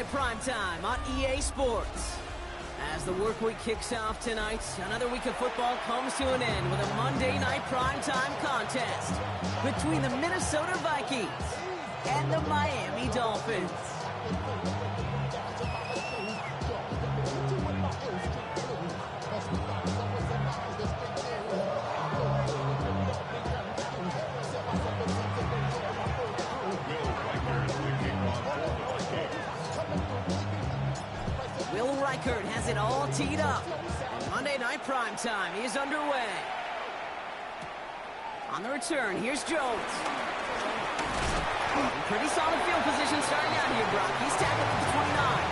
Night Primetime on EA Sports. As the work week kicks off tonight, another week of football comes to an end with a Monday Night Primetime contest between the Minnesota Vikings and the Miami Dolphins. Reichert has it all teed up. Monday Night Primetime is underway. On the return, here's Jones. Pretty solid field position starting out here, Brock. He's tackled at the 29.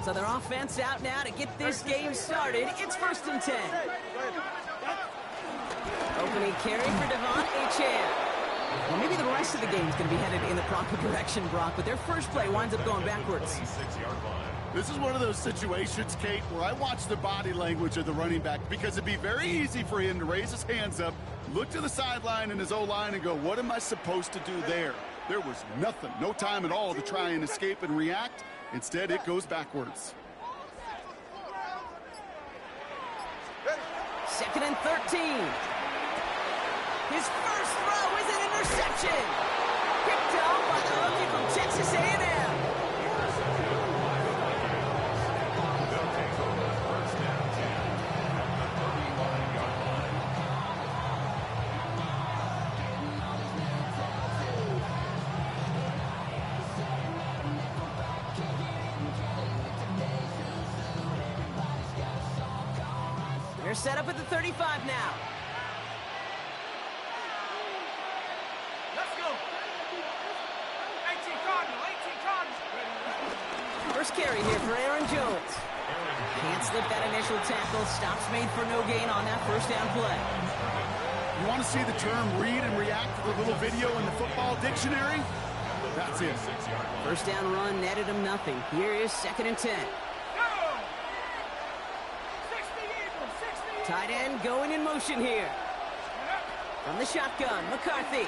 So their offense out now to get this game started. It's 1st and 10. Opening carry for Devon Achane. Well, maybe the rest of the game is going to be headed in the proper direction, Brock, but their first play winds up going backwards. This is one of those situations, Kate, where I watch the body language of the running back because it'd be very easy for him to raise his hands up, look to the sideline in his O-line and go, what am I supposed to do there? There was nothing, no time at all to try and escape and react. Instead, it goes backwards. 2nd and 13. His first throw is an interception. Picked up by the rookie from Texas A&M. They're set up at the 35 now. Let's go. 18 Cardinal, 18 Cardinal. First carry here for Aaron Jones. Can't slip that initial tackle. Stops made for no gain on that first down play. You want to see the term read and react for the little video in the football dictionary? That's it. First down run netted him nothing. Here is 2nd and 10. Tight end going in motion here. From the shotgun, McCarthy.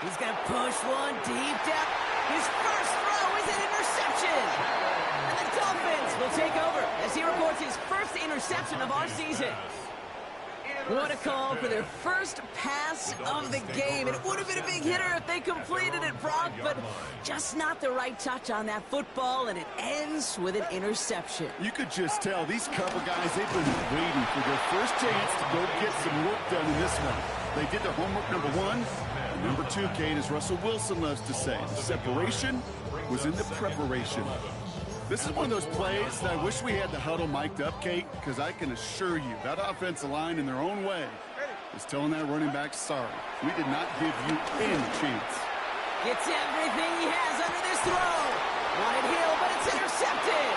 He's going to push one deep down. His first throw is an interception. And the Dolphins will take over as he reports his first interception of our season. What a call for their first pass of the game. It would have been a big hitter if they completed it, Brock, but just not the right touch on that football, and it ends with an interception. You could just tell these cover guys, they've been waiting for their first chance to go get some work done in this one. They did their homework, number one. And number two, Kate, as Russell Wilson loves to say, the separation was in the preparation. This is one of those plays that I wish we had the huddle mic'd up, Kate, because I can assure you that offensive line in their own way is telling that running back, sorry, we did not give you any chance. Gets everything he has under this throw. Wanted Hill, but it's intercepted.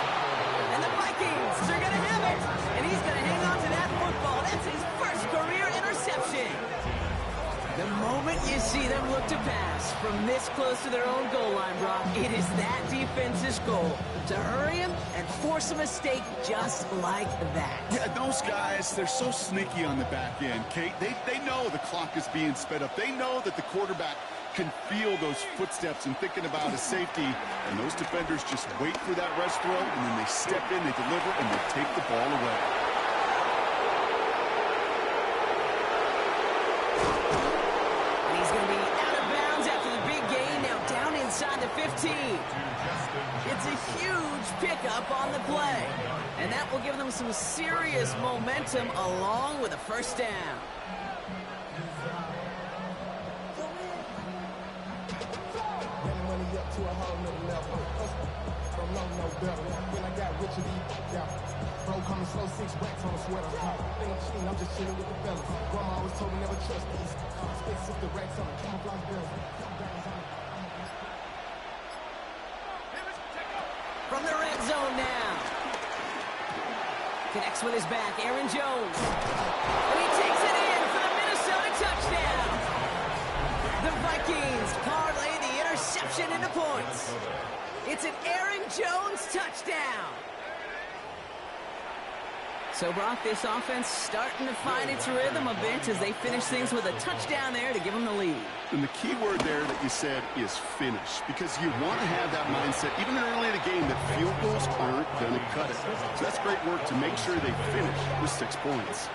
And the Vikings are going to have it. And he's going to hang on to that football. That's his first career interception. The moment you see them look to pass from this close to their own goal line, Brock, it is that defense's goal to hurry him and force a mistake just like that. Yeah, those guys, they're so sneaky on the back end, Kate. They know the clock is being sped up. They know that the quarterback can feel those footsteps and thinking about his safety. And those defenders just wait for that rush throw, and then they step in, they deliver, and they take the ball away. Inside the 15. It's a huge pickup on the play. And that will give them some serious momentum along with a first down. Bro, coming slow, 6 racks on a sweater. Think I'm cheating, I'm just chilling with the fellas. Grandma always told me never trust these. Spit the racks on the camouflage bills. From the red zone now. Connects with his back, Aaron Jones. And he takes it in for the Minnesota touchdown. Vikings parlay the interception into points. It's an Aaron Jones touchdown. So, Brock, this offense starting to find its rhythm a bit as they finish things with a touchdown there to give them the lead. And the key word there that you said is finish, because you want to have that mindset, even early in the game, that field goals aren't going to cut it. So that's great work to make sure they finish with 6 points.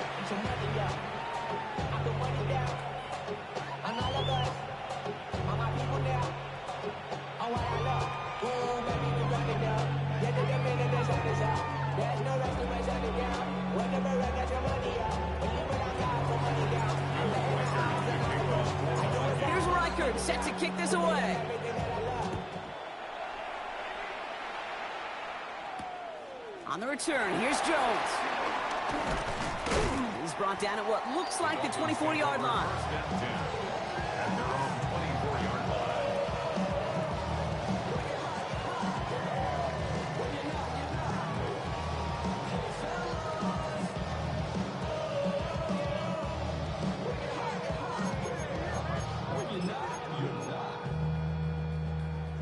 Here's Reichert, set to kick this away. On the return, here's Jones. He's brought down at what looks like the 24-yard line.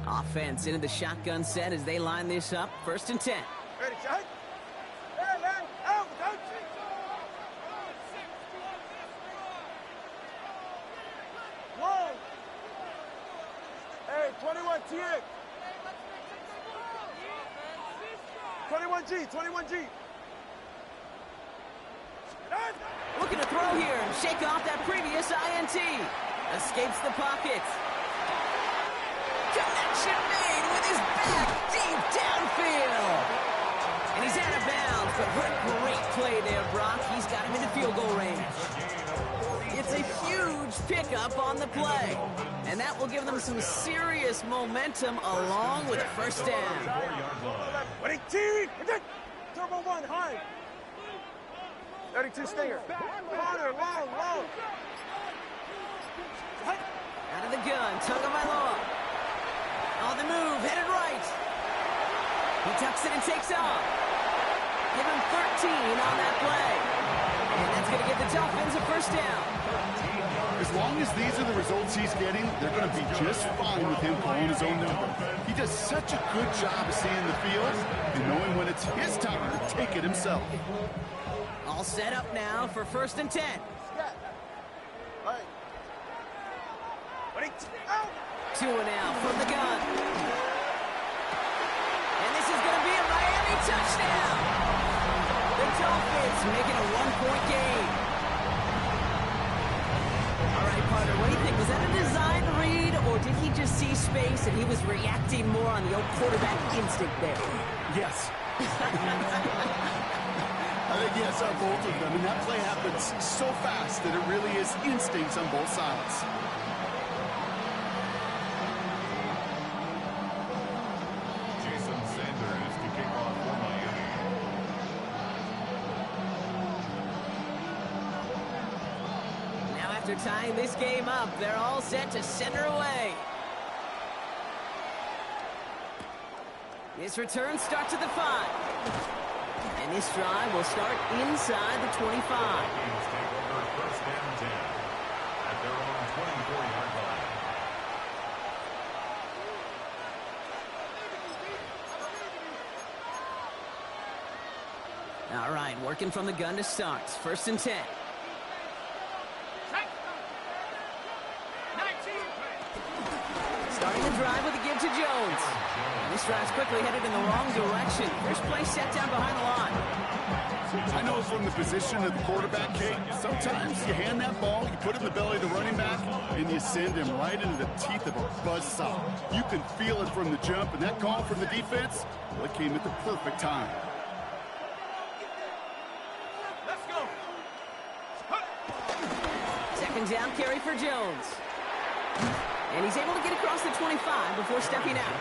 Offense into the shotgun set as they line this up. 1st and 10. Ready, shot. Hey, man. Out, coach. Whoa. Hey, 21 TX. 21G, 21G. Looking to throw here and shake off that previous INT. Escapes the pocket. Connection made with his back deep downfield. And he's out of bounds, but what a great play there, Brock. He's got him into field goal range. It's a huge pickup on the play. And that will give them some serious momentum along with a 1st down. Ready, T. Turbo 1, high. 32 Stinger. Corner, long. Out of the gun, Tagovailoa. On the move, headed right. He tucks it and takes off. Give him 13 on that play. And that's going to give the Dolphins a 1st down. As long as these are the results he's getting, they're going to be just fine with him calling his own number. He does such a good job of seeing the field and knowing when it's his time to take it himself. All set up now for 1st and 10. Right. Ready, out. 2 and out from the gun. And this is going to be a Miami touchdown. The Dolphins making a 1-point game. All right, partner, what do you think? Was that a design read, or did he just see space and he was reacting more on the old quarterback instinct there? Yes. I think yes on both of them, and that play happens so fast that it really is instincts on both sides. After tying this game up, they're all set to center away. This return starts at the 5. And this drive will start inside the 25. First and 10 at their own 24-yard line. All right, working from the gun to start. 1st and 10. Starting the drive with a give to Jones. And this drive's quickly headed in the wrong direction. First play set down behind the line. I know from the position of the quarterback, Kate, sometimes you hand that ball, you put it in the belly of the running back, and you send him right into the teeth of a buzzsaw. You can feel it from the jump, and that call from the defense, well, it came at the perfect time. Let's go. 2nd down carry for Jones. And he's able to get across the 25 before stepping out.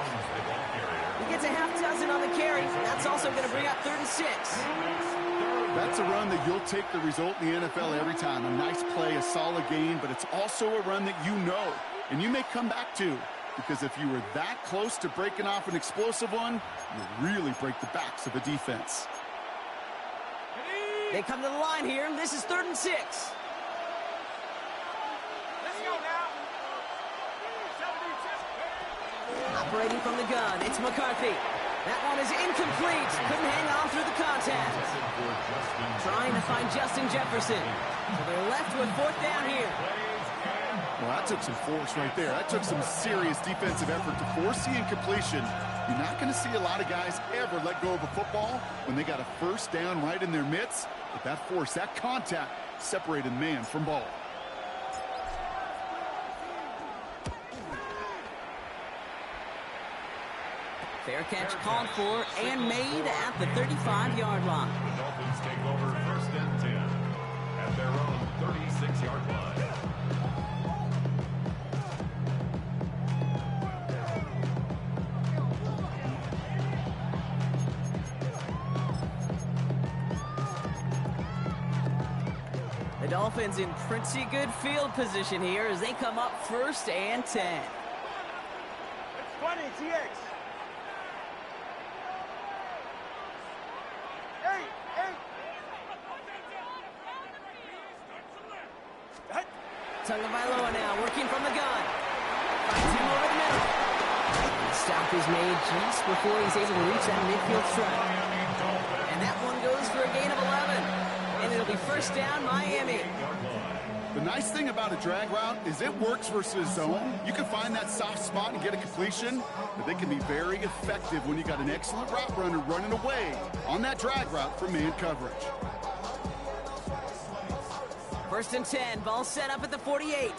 He gets a half dozen on the carry. That's also going to bring up 3rd and 6. That's a run that you'll take the result in the NFL every time. A nice play, a solid gain, but it's also a run that you know, and you may come back to, because if you were that close to breaking off an explosive one, you really break the backs of a defense. They come to the line here. This is 3rd and 6. Let's go now. Operating from the gun, it's McCarthy. That one is incomplete. Couldn't hang on through the contact. Trying to find Justin Jefferson. So they're left with 4th down here. Well, that took some force right there. That took some serious defensive effort to force the incompletion. You're not going to see a lot of guys ever let go of a football when they got a 1st down right in their midst. But that force, that contact, separated man from ball. Fair catch called for and made at the 35-yard line. The Dolphins take over 1st and 10 at their own 36-yard line. The Dolphins in pretty good field position here as they come up 1st and 10. It's 20, TX. Tagovailoa now working from the gun. Finds him over the middle. The stop is made just before he's able to reach that midfield strike. And that one goes for a gain of 11. And it'll be 1st down, Miami. The nice thing about a drag route is it works versus zone. You can find that soft spot and get a completion, but they can be very effective when you got an excellent route runner running away on that drag route from man coverage. 1st and 10, ball set up at the 48.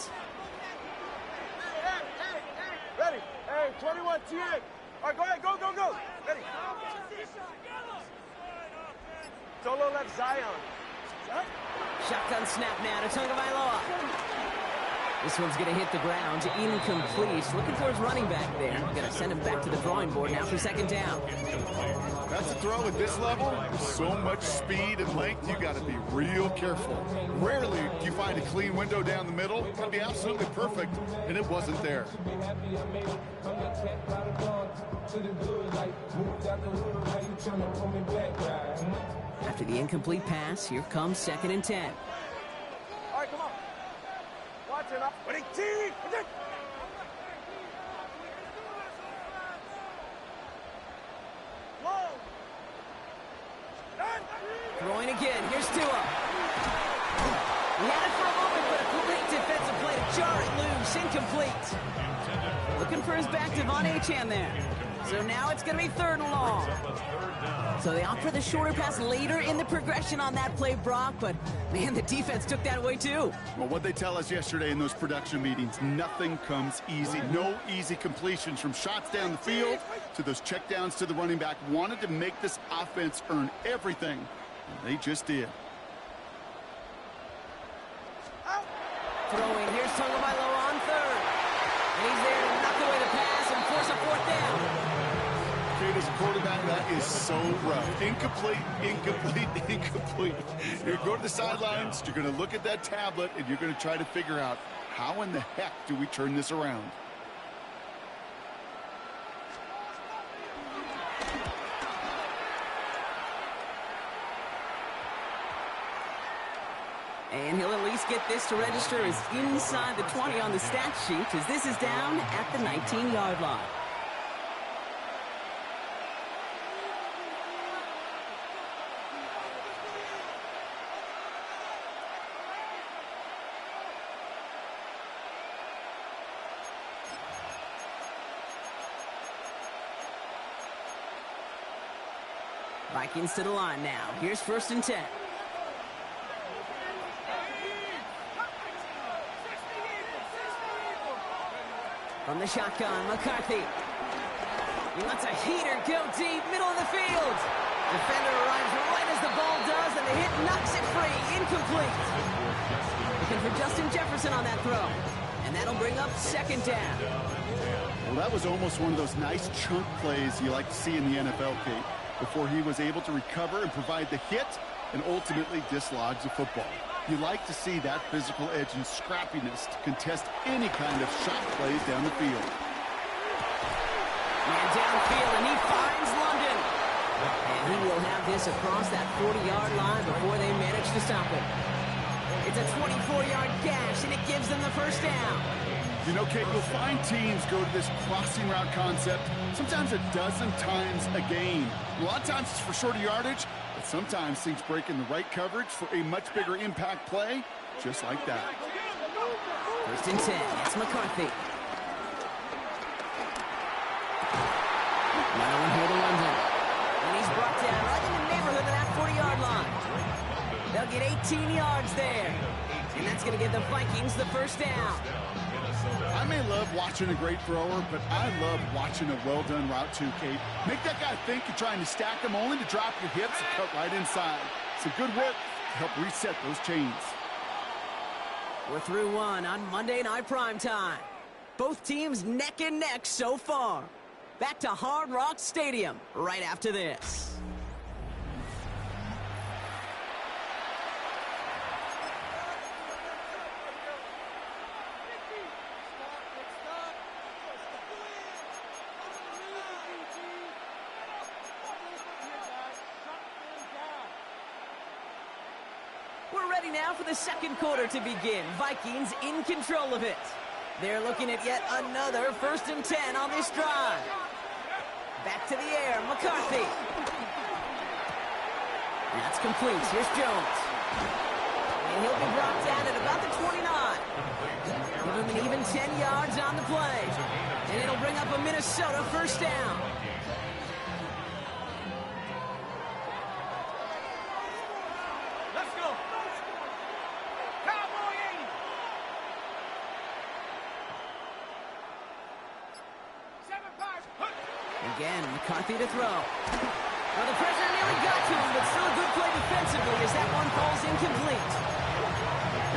Ready. Hey, 21, TX. All right, go ahead, go, go, go. Ready. Solo left Zion. Shotgun snap now to Tagovailoa. This one's going to hit the ground. Incomplete. Looking for his running back there. Going to send him back to the drawing board now for 2nd down. That's a throw at this level. With so much speed and length, you got to be real careful. Rarely do you find a clean window down the middle. It could be absolutely perfect, and it wasn't there. After the incomplete pass, here comes 2nd and 10. All right, come on. Watch it up. Ready, T. Throwing again. Here's Tua. He had it for a moment, but a great defensive play to jar it loose. Incomplete. Looking for his back, Devon Achane there. So now it's going to be 3rd and long. So they opt for the shorter pass later in the progression on that play, Brock. But, man, the defense took that away, too. Well, what they tell us yesterday in those production meetings, nothing comes easy. No easy completions from shots down the field to those checkdowns to the running back. Wanted to make this offense earn everything. And they just did. Throwing. Here's Tagovailoa on 3rd. And he's there to knock away the pass and force a 4th down. Kate, as a quarterback, that is so rough. Incomplete, incomplete, incomplete. You're going to go to the sidelines, you're going to look at that tablet, and you're going to try to figure out how in the heck do we turn this around. And he'll at least get this to register as inside the 20 on the stat sheet, as this is down at the 19-yard line. Vikings to the line now. Here's 1st and 10. From the shotgun, McCarthy. He lets a heater go deep, middle of the field. Defender arrives right as the ball does, and the hit knocks it free. Incomplete. Looking for Justin Jefferson on that throw. And that'll bring up 2nd down. Well, that was almost one of those nice chunk plays you like to see in the NFL, Kate, before he was able to recover and provide the hit and ultimately dislodge the football. You like to see that physical edge and scrappiness to contest any kind of shot plays down the field. Man downfield, and he finds London. And he will have this across that 40-yard line before they manage to stop him. It's a 24-yard gash, and it gives them the first down. You know, Kate, you'll find teams go to this crossing route concept sometimes a dozen times a game. A lot of times it's for shorter yardage, but sometimes things break in the right coverage for a much bigger impact play, just like that. First and 10, it's McCarthy. Another one here to London. And he's brought down right in the neighborhood of that 40-yard line. They'll get 18 yards there. And that's going to give the Vikings the first down. I may love watching a great thrower, but I love watching a well-done route too, Kate. Make that guy think you're trying to stack him only to drop your hips and cut right inside. It's a good work to help reset those chains. We're through one on Monday Night Primetime. Both teams neck and neck so far. Back to Hard Rock Stadium right after this. We're ready now for the second quarter to begin. Vikings in control of it. They're looking at yet another first and 10 on this drive. Back to the air, McCarthy. That's complete. Here's Jones. And he'll be brought down at about the 29. Give him an even 10 yards on the play. And it'll bring up a Minnesota first down. Again, McCarthy to throw. Well, the pressure nearly got to him, but still a good play defensively as that one falls incomplete.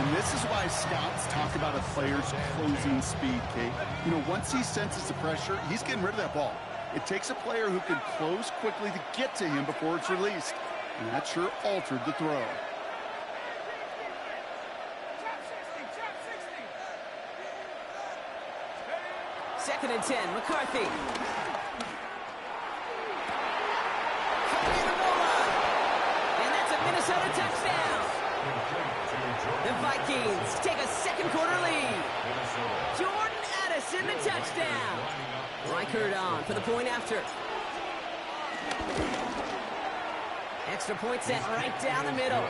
And this is why scouts talk about a player's closing speed, Kate. You know, once he senses the pressure, he's getting rid of that ball. It takes a player who can close quickly to get to him before it's released. And that sure altered the throw. Second and 10, McCarthy. Minnesota touchdown. The Vikings take a second quarter lead. Jordan Addison the touchdown. Reichert on for the point after. Extra point set right down the middle.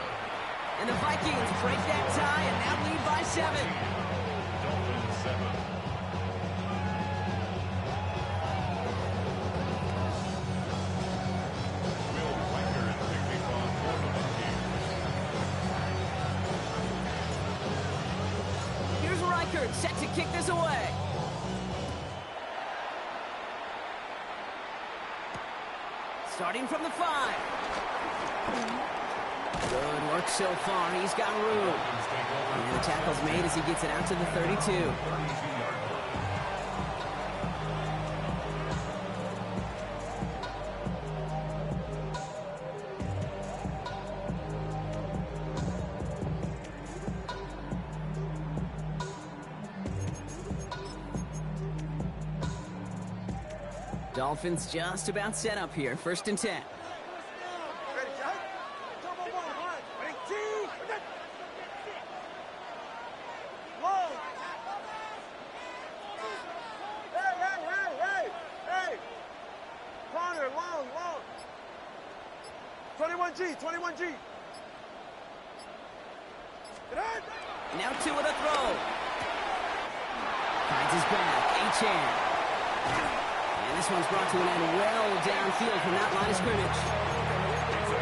And the Vikings break that tie and now lead by 7. Set to kick this away. Starting from the 5. Good work so far. He's got room. And the tackle's made as he gets it out to the 32. Dolphins just about set up here. First and 10. Ready, Jack? Come on, ready, T. Long. Hey. Corner, long. 21G. Now 2 with a throw. Finds his back. Achane. And this one's brought to an end well downfield from that line of scrimmage.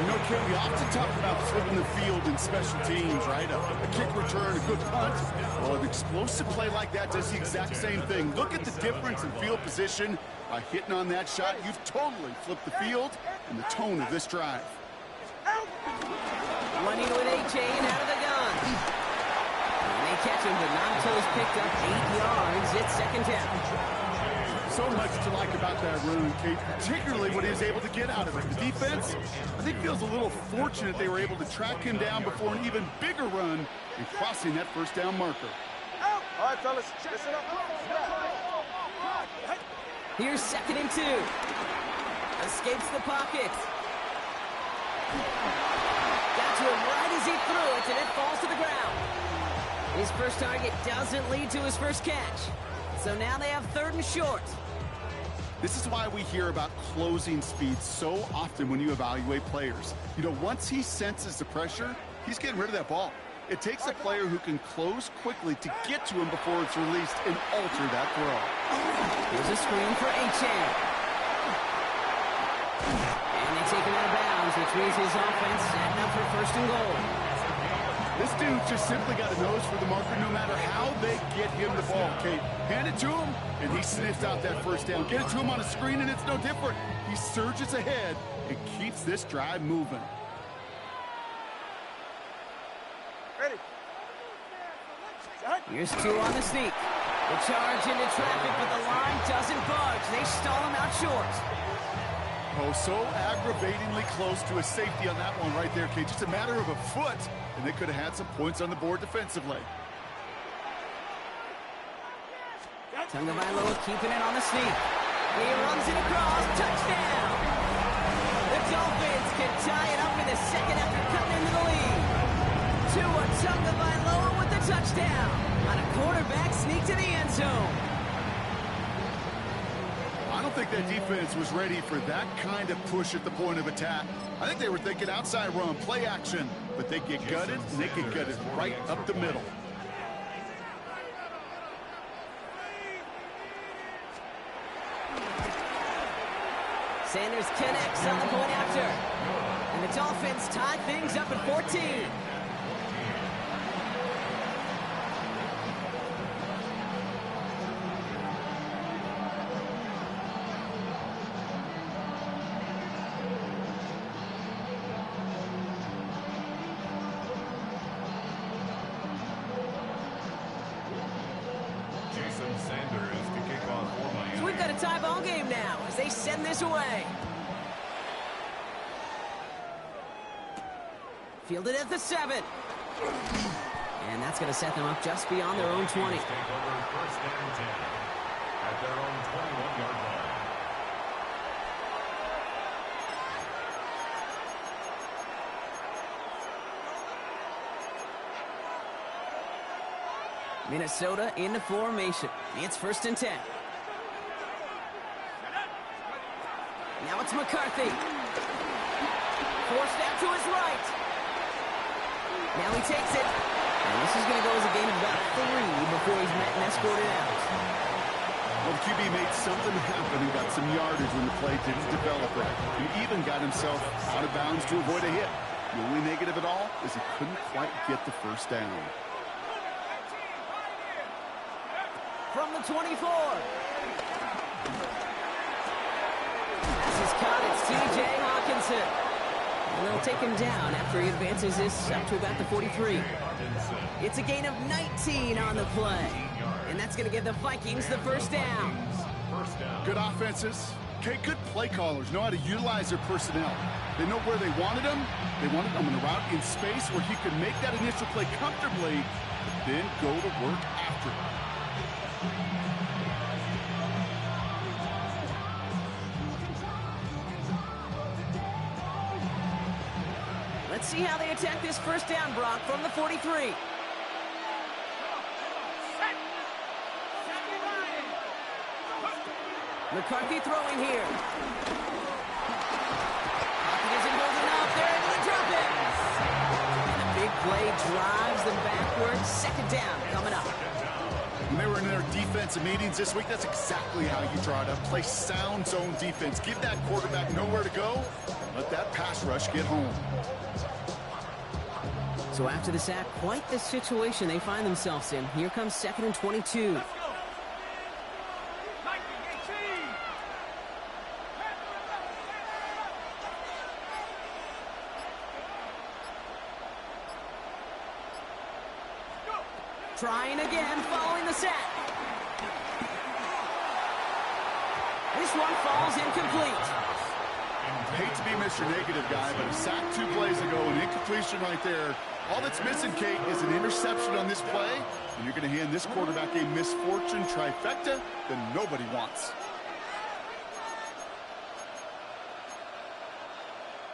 You know, Kim, we often talk about flipping the field in special teams, right? A kick return, a good punt. Well, an explosive play like that does the exact same thing. Look at the difference in field position. By hitting on that shot, you've totally flipped the field and the tone of this drive. Running with Achane out of the gun. And they catch him, but not until he's picked up 8 yards. It's second down. So much to like about that run, Kate, particularly what he was able to get out of it. The defense, I think, feels a little fortunate they were able to track him down before an even bigger run and crossing that first down marker. All right, fellas, listen up. Here's second and 2. Escapes the pocket. Got to him right as he threw it, and it falls to the ground. His first target doesn't lead to his first catch. So now they have 3rd and short. This is why we hear about closing speed so often when you evaluate players. You know, once he senses the pressure, he's getting rid of that ball. It takes a player who can close quickly to get to him before it's released and alter that throw. Here's a screen for Achane. And they take him out of bounds, which means his offense setting up for 1st and goal. This dude just simply got a nose for the marker no matter how they get him the ball. Kate, hand it to him, and he sniffs out that 1st down. Get it to him on a screen, and it's no different. He surges ahead and keeps this drive moving. Ready. Here's 2 on the sneak. The charge into traffic, but the line doesn't budge. They stall him out short. Oh, so aggravatingly close to a safety on that one right there, Kate. Just a matter of a foot, and they could have had some points on the board defensively. Tagovailoa keeping it on the sneak. He runs it across. Touchdown! The Dolphins can tie it up in the 2nd after cutting into the lead. Tua Tagovailoa with the touchdown on a quarterback sneak to the end zone. I don't think that defense was ready for that kind of push at the point of attack. I think they were thinking outside run, play action, but they get gutted, and they get gutted right up the middle. Sanders connects on the point after. And the Dolphins tie things up at 14. We've got a tie ball game now as they send this away. Fielded at the 7. And that's going to set them up just beyond their own 20. Take over 1st and 10 at their own 21-yard line. Minnesota into formation. It's 1st and 10. Now it's McCarthy. Forced out to his right. Now he takes it. And this is going to go as a gain of about 3 before he's met and escorted out. Well, the QB made something happen and got some yardage when the play didn't develop right. He even got himself out of bounds to avoid a hit. The only negative at all is he couldn't quite get the 1st down. From the 24. This is caught. It's T.J. Hawkinson. And they'll take him down after he advances this up to about the 43. It's a gain of 19 on the play. And that's going to give the Vikings the 1st down. Good offenses. Okay, good play callers know how to utilize their personnel. They know where they wanted them. They wanted them in a route in space where he could make that initial play comfortably, but then go to work after it. Let's see how they attack this 1st down, Brock, from the 43. McCarthy throwing here. Pocket isn't holding up. They're able to drop it. And a big play drives them backwards. 2nd down coming up. When they were in their defensive meetings this week, that's exactly how you draw it up. Play sound zone defense. Give that quarterback nowhere to go. Let that pass rush get home. So after the sack, quite the situation they find themselves in. Here comes 2nd and 22. Trying again, following the sack. This one falls incomplete. Hate to be Mr. Negative guy, but a sack 2 plays ago, an incompletion right there. All that's missing, Kate, is an interception on this play, and you're going to hand this quarterback a misfortune trifecta that nobody wants.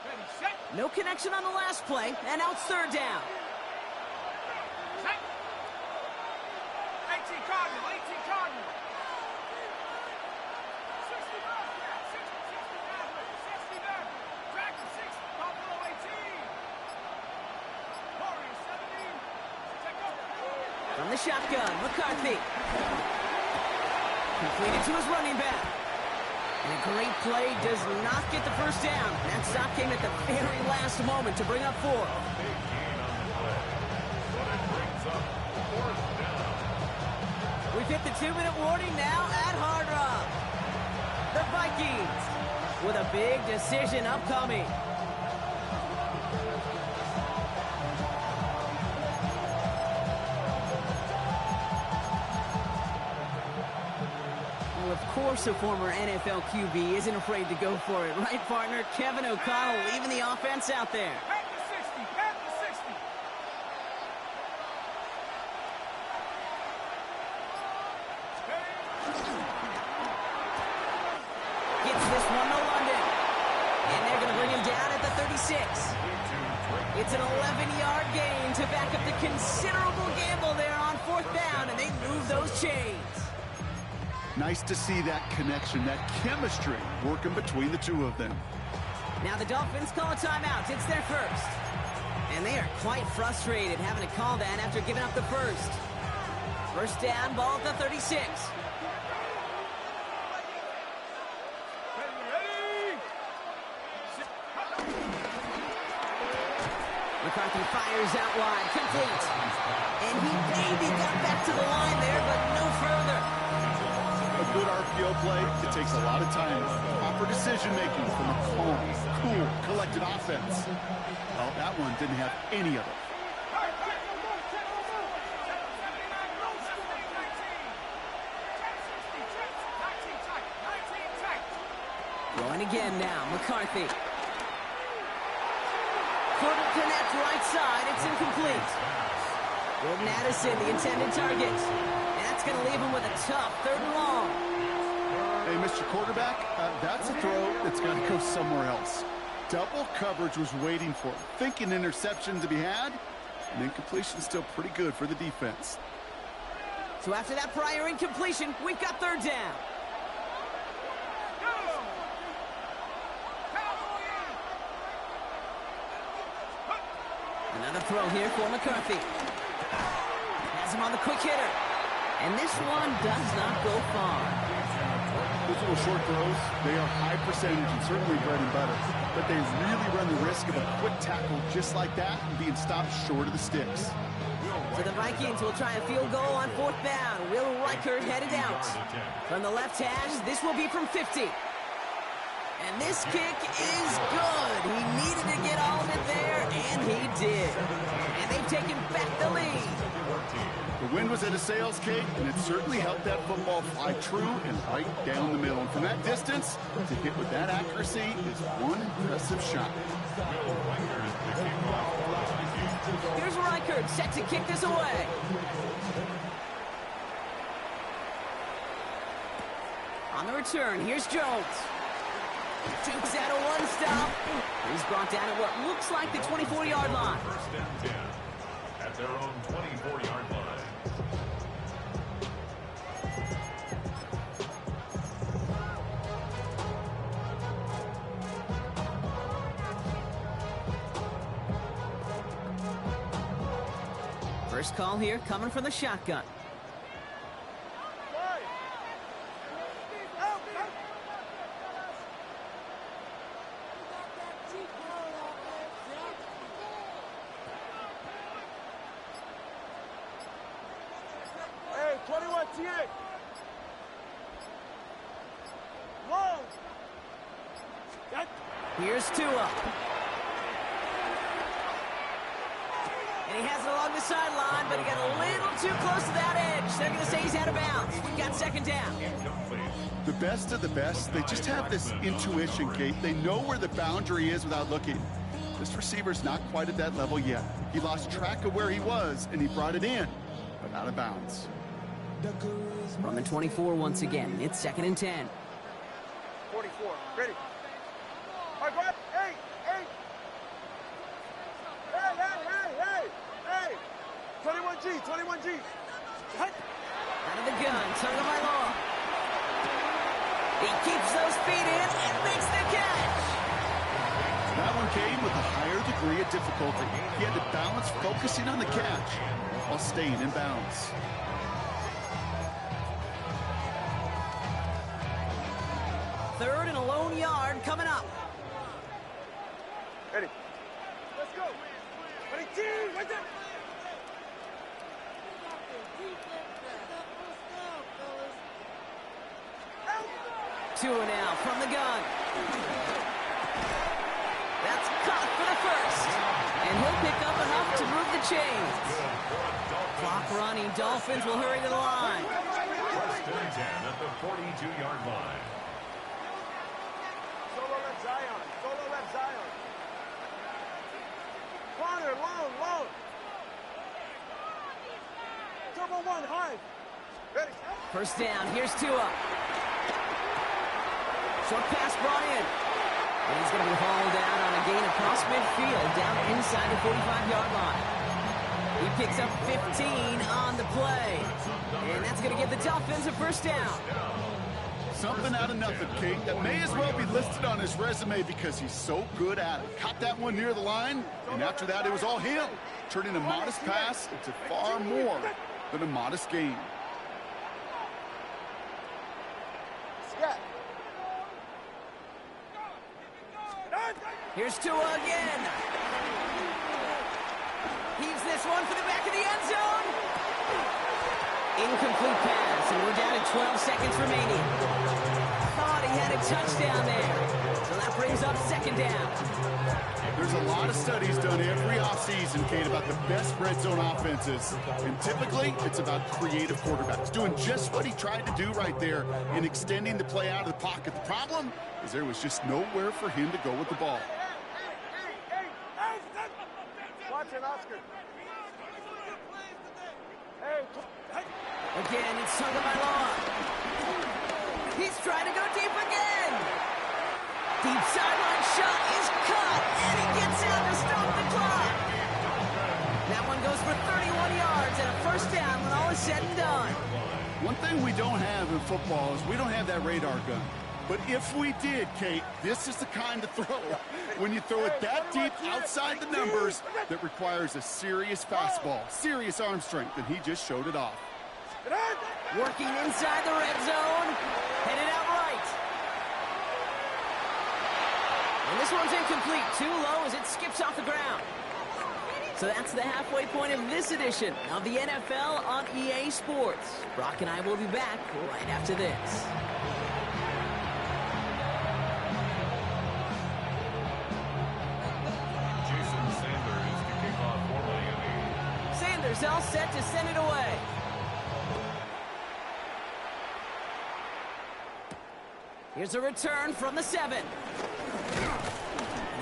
Ready, set. No connection on the last play, and now it's third down. 18 Cardinal, 18 Cardinal. 60 back, 60 back. Track to 60, Buffalo 18. Warriors 17. Take over. From the shotgun, McCarthy. Completed to his running back. And a great play does not get the first down. That stop came at the very last moment to bring up 4. Big gain on the play, but it brings up fourth down. We've hit the 2-minute warning now at Hard Rock. The Vikings with a big decision upcoming. Well, of course a former NFL QB isn't afraid to go for it, right, partner? Kevin O'Connell leaving the offense out there. Back to 60, back to 60. Gets this one to London. And they're going to bring him down at the 36. It's an 11-yard gain to back up the considerable gamble there on fourth down, and they move those chains. Nice to see that connection, that chemistry working between the two of them. Now the Dolphins call a timeout. It's their first. And they are quite frustrated having to call that after giving up the first. First down, ball at the 36. McCarthy fires out wide, complete. And he maybe got back to the line there, but no further. A good RPO play, it takes a lot of time. Proper decision-making from a calm, cool, collected offense. Well, that one didn't have any of it. Going again now, McCarthy. Couldn't connect right side, it's incomplete. Jordan Addison, the intended target. That's going to leave him with a tough 3rd and long. Hey, Mr. Quarterback, that's a throw that's got to go somewhere else. Double coverage was waiting for him, thinking interception to be had, and incompletion's still pretty good for the defense. So after that prior incompletion, we've got 3rd down. Another throw here for McCarthy. Has him on the quick hitter. And this one does not go far. Those little short throws, they are high percentage and certainly bread and butter. But they really run the risk of a quick tackle just like that and being stopped short of the sticks. So the Vikings will try a field goal on 4th down. Will Reichert headed out. From the left hash, this will be from 50. And this kick is good. He needed to get all of it there, and he did. And they've taken back the lead. The wind was at a sails, Kate, and it certainly helped that football fly true and right down the middle. And from that distance, to hit with that accuracy is one impressive shot. Here's Reichert set to kick this away. On the return, here's Jones. Dukes out a one-stop. He's brought down at what looks like the 24-yard line. First and 10 at their own 24-yard line. First call here coming from the shotgun. Hey, 21 TA. Low. Here's Tua. And he has it along the sideline, but he got a little too close to that edge. They're going to say he's out of bounds. We've got 2nd down. The best of the best, they just have this intuition, Kate. They know where the boundary is without looking. This receiver's not quite at that level yet. He lost track of where he was, and he brought it in, but out of bounds. From the 24 once again. It's 2nd and 10. 44. Ready. All right, go ahead. 8. Out of the gun, Tagovailoa. He keeps those feet in and makes the catch. That one came with a higher degree of difficulty. He had to balance focusing on the catch while staying in bounds. Third and a lone yard coming up. Ready. Let's go. Ready, team. Right there. Two now from the gun. That's caught for the first. And he'll pick up enough to move the chains. Clock running. Dolphins will hurry to the line. First and 10 at the 42-yard line. Solo left Zion. Solo left Zion. Corner, long. Turbo one, high. Ready. First down. Here's Tua. Short pass brought in. And he's going to be hauled down on a gain across midfield down inside the 45-yard line. He picks up 15 on the play. And that's going to give the Dolphins a first down. Something out of nothing, Kate. That may as well be listed on his resume because he's so good at it. Caught that one near the line, and after that it was all him, turning a modest pass into far more than a modest gain. Scott. Here's Tua again. Heaves this one for the back of the end zone. Incomplete pass, and we're down to 12 seconds remaining. Thought he had a touchdown there. So that brings up second down. There's a lot of studies done every offseason, Kate, about the best red zone offenses. And typically, it's about creative quarterbacks doing just what he tried to do right there and extending the play out of the pocket. The problem is there was just nowhere for him to go with the ball. Watch it, Oscar. Again, it's Tagovailoa. He's trying to go deep again. Deep sideline shot is caught, and he gets out to stop the clock. That one goes for 31 yards and a first down when all is said and done. One thing we don't have in football is we don't have that radar gun. But if we did, Kate, this is the kind of throw, when you throw it that deep outside the numbers, that requires a serious fastball, serious arm strength, and he just showed it off. Working inside the red zone, headed out right. And this one's incomplete, too low as it skips off the ground. So that's the halfway point of this edition of the NFL on EA Sports. Brock and I will be back right after this. Sanders all set to send it away. Here's a return from the 7.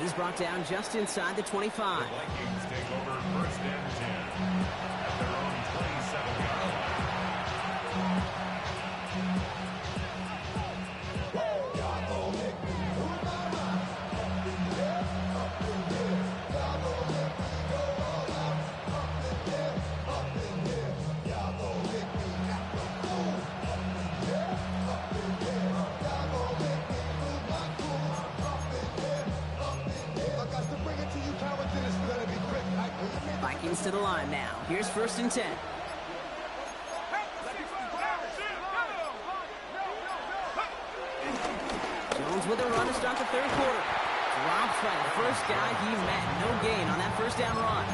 He's brought down just inside the 25. The Vikings take over first and 10 at their own 27-yard line. Vikings to the line now. Here's first and 10. Jones with a run to start the third quarter. Drops by the first guy he met. No gain on that first down run.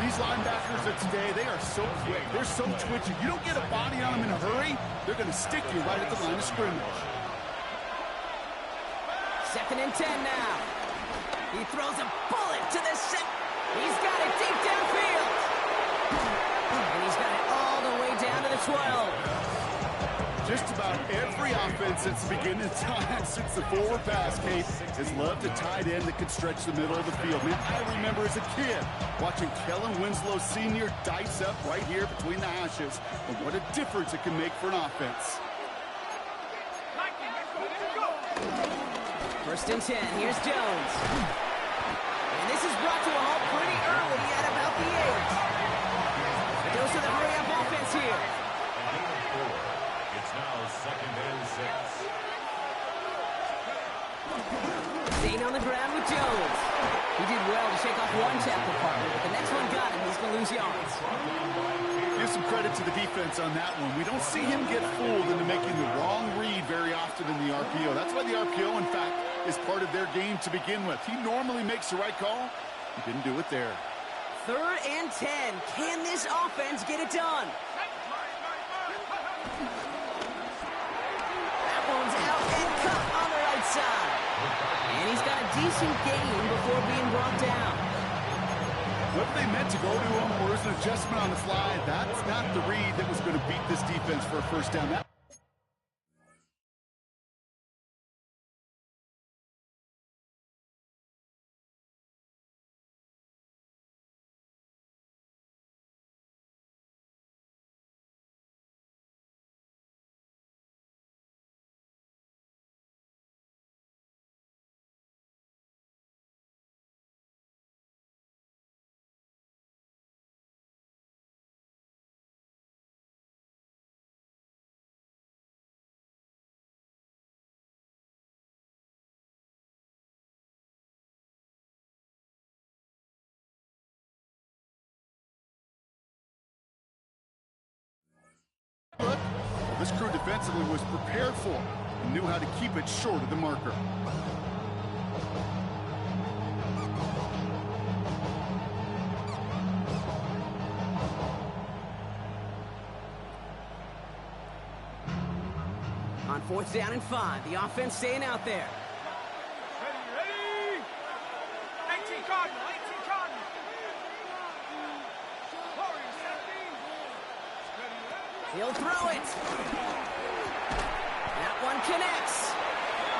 These linebackers of today, they are so quick. They're so twitchy. You don't get a body on them in a hurry, they're going to stick you right at the line of scrimmage. Second and 10 now. He throws a bullet to the set. He's got it deep downfield. And he's got it all the way down to the 12. Just about every offense since the beginning of time, since the forward pass, Kate, has loved a tight end that could stretch the middle of the field. Man, I remember as a kid watching Kellen Winslow Sr. dice up right here between the hashes. And what a difference it can make for an offense. First and 10. Here's Jones. And this is brought to a halt pretty early at about the 8. It goes goes to the hurry-up offense here. It's now 2nd and 6. Zane on the ground with Jones. He did well to shake off one tackle partner, but the next one got him. He's going to lose yards. Give some credit to the defense on that one. We don't see him get fooled into making the wrong read very often in the RPO. That's why the RPO, in fact, is part of their game to begin with. He normally makes the right call. He didn't do it there. 3rd and 10. Can this offense get it done? That one's out and cut on the right side. And he's got a decent gain before being brought down. Whether they meant to go to him or is an adjustment on the fly, that's not the read that was going to beat this defense for a first down. Look, this crew defensively was prepared for it and knew how to keep it short of the marker. On 4th down and 5, the offense staying out there. Ready! 18 Cardinal, 18 Cardinal. Warriors, 17. He'll throw it. That one connects.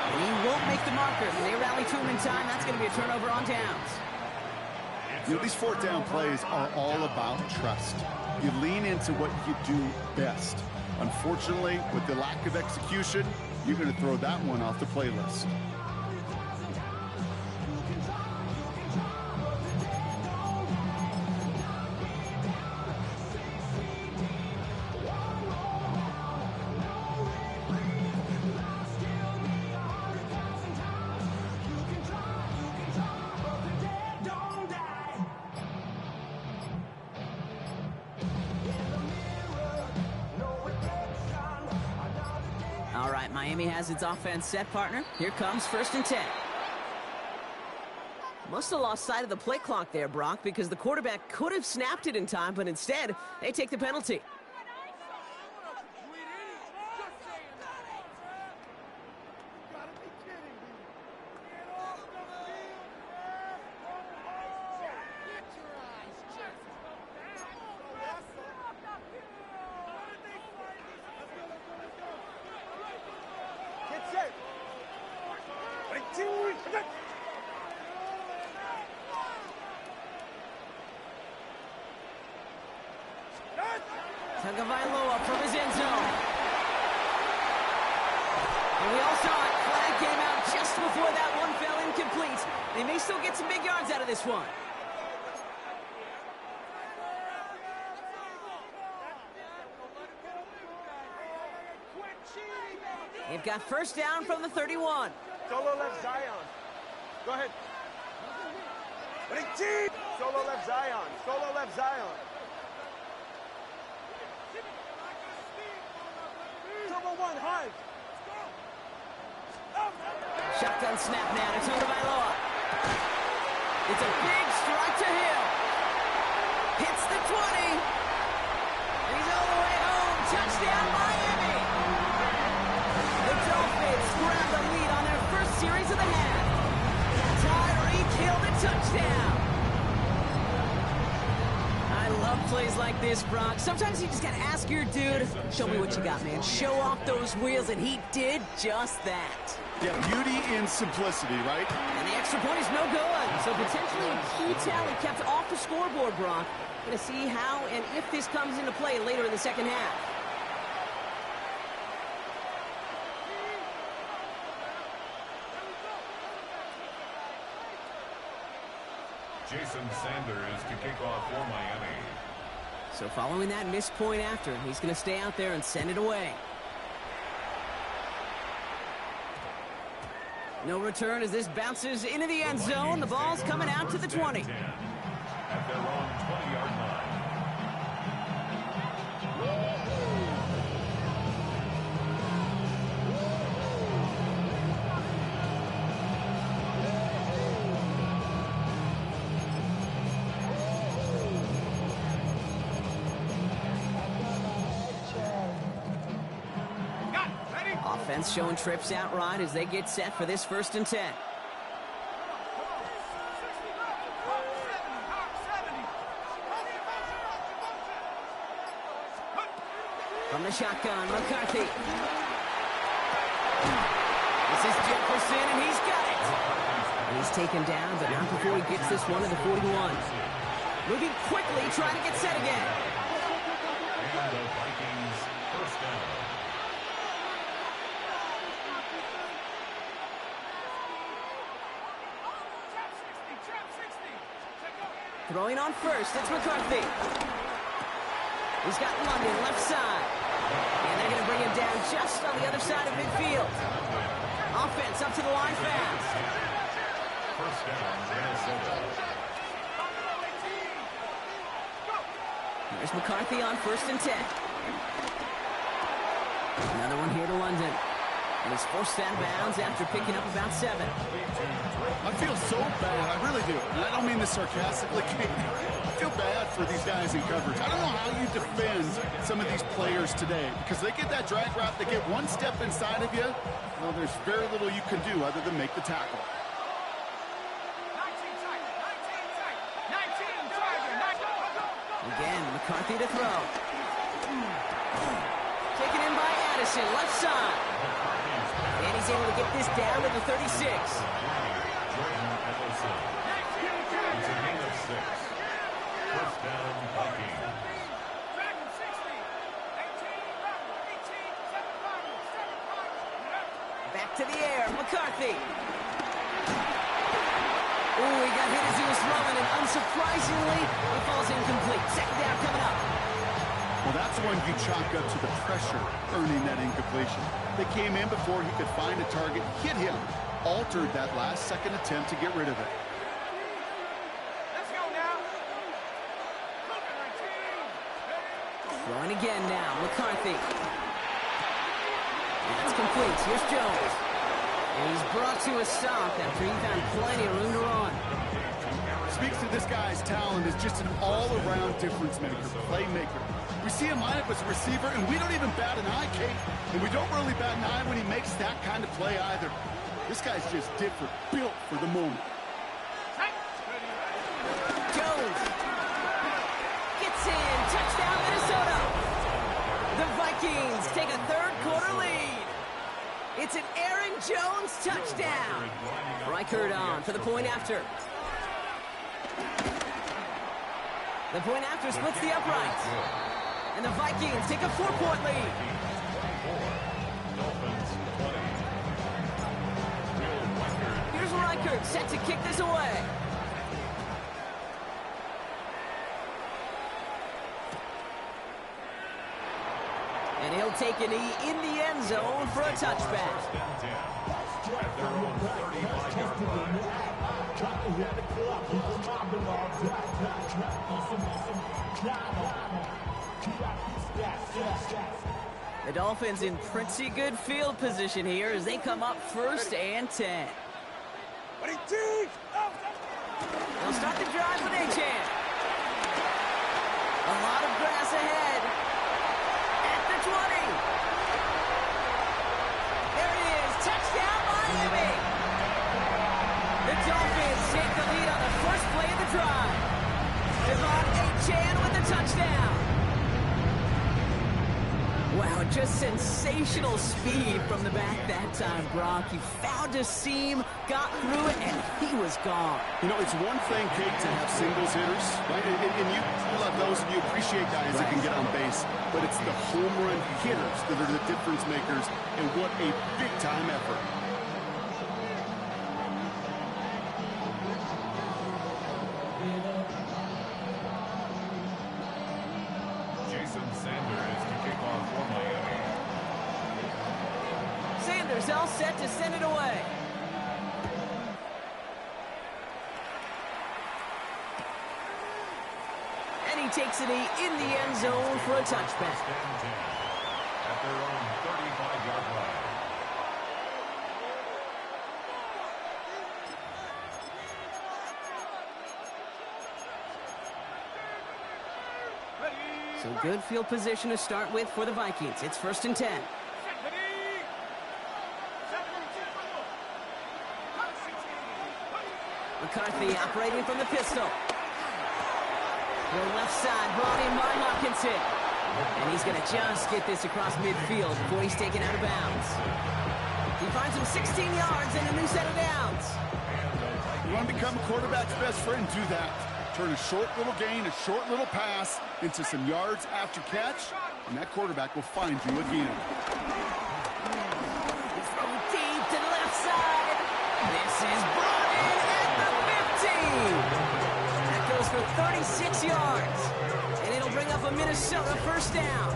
And he won't make the marker. If they rally to him in time, that's going to be a turnover on downs. You know, these 4th down plays are all about trust. You lean into what you do best. Unfortunately, with the lack of execution, you're going to throw that one off the playlist. All right, Miami has its offense set, partner. Here comes 1st and 10. Must have lost sight of the play clock there, Brock, because the quarterback could have snapped it in time, but instead, they take the penalty. Get set. 18, connect. Tagovailoa from his end zone. And we all saw it. Flag came out just before that one fell incomplete. They may still get some big yards out of this one. They've got 1st down from the 31. Solo left Zion. Go ahead. 18. Solo left Zion. Solo left Zion. Double one, high. Shotgun snap now to Tagovailoa. It's a big strike to Hill. Hits the 20. He's all the way home. Touchdown, Miami. The Dolphins grab the lead on their first series of the half. Tyreek Hill the touchdown. I love plays like this, Brock. Sometimes you just got to ask your dude, show me what you got, man. Show off those wheels, and he did just that. Yeah, beauty in simplicity, right? And the extra point is no good. So potentially a key tally kept off the scoreboard, Brock. Going to see how and if this comes into play later in the second half. Jason Sanders to kick off for Miami. So following that missed point after, he's going to stay out there and send it away. No return as this bounces into the end zone. The ball's coming out to the 20. At their own 20-yard line. Offense showing trips out right as they get set for this 1st and 10. From the shotgun, McCarthy. This is Jefferson, and he's got it. And he's taken down, but not before he gets this one to the 41. Moving quickly, trying to get set again. And the Vikings first down. Throwing on first, it's McCarthy. He's got London left side. And they're going to bring him down just on the other side of midfield. Offense up to the line fast. First down, Minnesota. There's McCarthy on 1st and 10. Another one here to London. And he's forced out of bounds after picking up about 7. I feel so bad. I really do. And I don't mean this sarcastically. I feel bad for these guys in coverage. I don't know how you defend some of these players today because they get that drag route, they get one step inside of you. Well, there's very little you can do other than make the tackle. Again, McCarthy to throw. Taken in by Addison, left side. And he's able to get this down to the 36. It's a gain of 6. First down, Vikings. Back to the air, McCarthy. Ooh, he got hit as he was throwing, and unsurprisingly, it falls incomplete. 2nd down coming up. Well, that's one you chalk up to the pressure earning that incompletion. They came in before he could find a target, hit him, altered that last second attempt to get rid of it. Let's go now. Throwing again now, McCarthy. That's complete. Here's Jones. And he's brought to a stop after he found plenty of room to run. Speaks to this guy's talent as just an all-around difference maker, playmaker. We see him line up as a receiver, and we don't even bat an eye, Kate. And we don't really bat an eye when he makes that kind of play either. This guy's just different, built for the moment. Jones gets in. Touchdown, Minnesota. The Vikings take a 3rd quarter lead. It's an Aaron Jones touchdown. Reichert on for the point after. The point after splits the uprights. And the Vikings take a 4-point lead. Here's Reichert set to kick this away. And he'll take a knee in the end zone for a touchback. At their own 35-yard line. The Dolphins in pretty good field position here as they come up 1st and 10. They'll start the drive with a chance. A lot of grass ahead. At the 20. There it is. Touchdown, Miami. The Dolphins take the lead on the first play of the drive. Devon Achane with the touchdown. Wow, just sensational speed from the back that time, Brock. He found a seam, got through it, and he was gone. You know, it's one thing, Kate, to have singles hitters, right? And you love those, and you appreciate guys that can get on base. But it's the home run hitters that are the difference makers, and what a big-time effort. receivers all set to send it away. And he takes it in the end zone for a touchback. At their own 35-yard line. So good field position to start with for the Vikings. It's 1st and 10. McCarthy operating from the pistol. The left side brought in by Hopkinson. And he's going to just get this across midfield before he's taken out of bounds. He finds him 16 yards and a new set of downs. You want to become a quarterback's best friend, do that. Turn a short little gain, a short little pass into some yards after catch, and that quarterback will find you again. Throw deep to the left side. This is brought in at the 15. That goes for 36 yards. And it'll bring up a Minnesota first down.